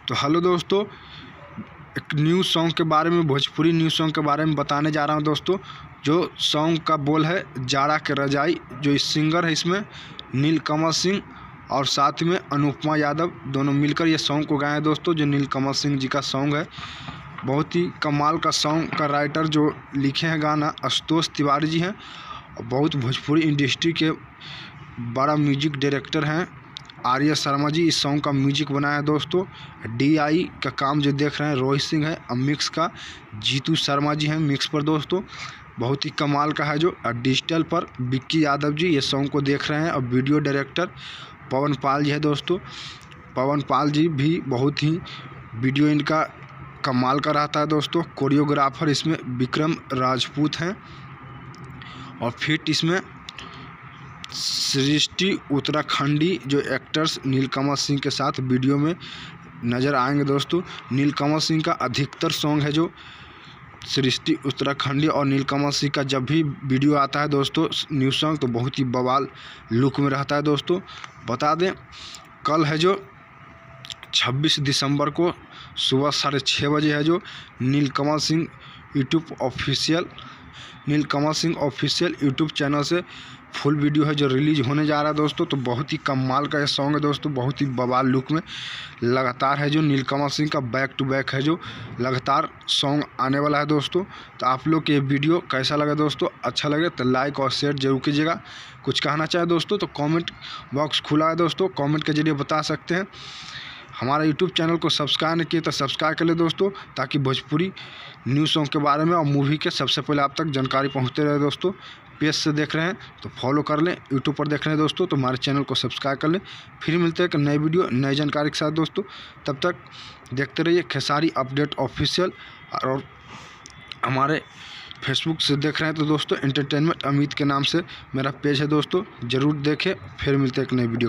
तो हेलो दोस्तों, एक न्यू सॉन्ग के बारे में, भोजपुरी न्यू सॉन्ग के बारे में बताने जा रहा हूं दोस्तों। जो सॉन्ग का बोल है जाड़ा के रजाई, जो इस सिंगर है इसमें नीलकमल सिंह और साथ में अनुपमा यादव, दोनों मिलकर ये सॉन्ग को गाए हैं दोस्तों। जो नीलकमल सिंह जी का सॉन्ग है, बहुत ही कमाल का सॉन्ग का राइटर जो लिखे हैं गाना आशुतोष तिवारी जी हैं, और बहुत भोजपुरी इंडस्ट्री के बड़ा म्यूजिक डायरेक्टर हैं आर्य शर्मा जी। इस सॉन्ग का म्यूजिक बनाया है दोस्तों। DI का काम जो देख रहे हैं रोहित सिंह है, और मिक्स का जीतू शर्मा जी हैं मिक्स पर दोस्तों। बहुत ही कमाल का है। जो डिजिटल पर विक्की यादव जी ये सॉन्ग को देख रहे हैं, और वीडियो डायरेक्टर पवन पाल जी है दोस्तों। पवन पाल जी भी बहुत ही वीडियो इनका कमाल का रहता है दोस्तों। कोरियोग्राफर इसमें विक्रम राजपूत हैं, और फिट इसमें सृष्टि उत्तराखंडी जो एक्टर्स नीलकमल सिंह के साथ वीडियो में नज़र आएंगे दोस्तों। नीलकमल सिंह का अधिकतर सॉन्ग है जो सृष्टि उत्तराखंडी, और नीलकमल सिंह का जब भी वीडियो आता है दोस्तों न्यू सॉन्ग, तो बहुत ही बवाल लुक में रहता है दोस्तों। बता दें, कल है जो 26 दिसंबर को सुबह 6:30 बजे है जो नीलकमल सिंह ऑफिशियल यूट्यूब चैनल से फुल वीडियो है जो रिलीज होने जा रहा है दोस्तों। तो बहुत ही कमाल का ये सॉन्ग है दोस्तों, बहुत ही बवाल लुक में लगातार है जो नीलकमल सिंह का बैक टू बैक है जो लगातार सॉन्ग आने वाला है दोस्तों। तो आप लोग के ये वीडियो कैसा लगा दोस्तों? अच्छा लगे तो लाइक और शेयर जरूर कीजिएगा। कुछ कहना चाहे दोस्तों तो कमेंट बॉक्स खुला है दोस्तों, कमेंट के जरिए बता सकते हैं। हमारा यूट्यूब चैनल को सब्सक्राइब नहीं किए तो सब्सक्राइब कर ले दोस्तों, ताकि भोजपुरी न्यू सॉन्ग के बारे में और मूवी के सबसे पहले आप तक जानकारी पहुंचते रहे दोस्तों। पेज से देख रहे हैं तो फॉलो कर लें, यूट्यूब पर देख रहे हैं दोस्तों तो हमारे चैनल को सब्सक्राइब कर लें। फिर मिलते हैं एक नई वीडियो नई जानकारी के साथ दोस्तों। तब तक देखते रहिए खेसारी अपडेट ऑफिशियल, और हमारे फेसबुक से देख रहे हैं तो दोस्तों एंटरटेनमेंट अमित के नाम से मेरा पेज है दोस्तों, ज़रूर देखें। फिर मिलते हैं एक नई वीडियो।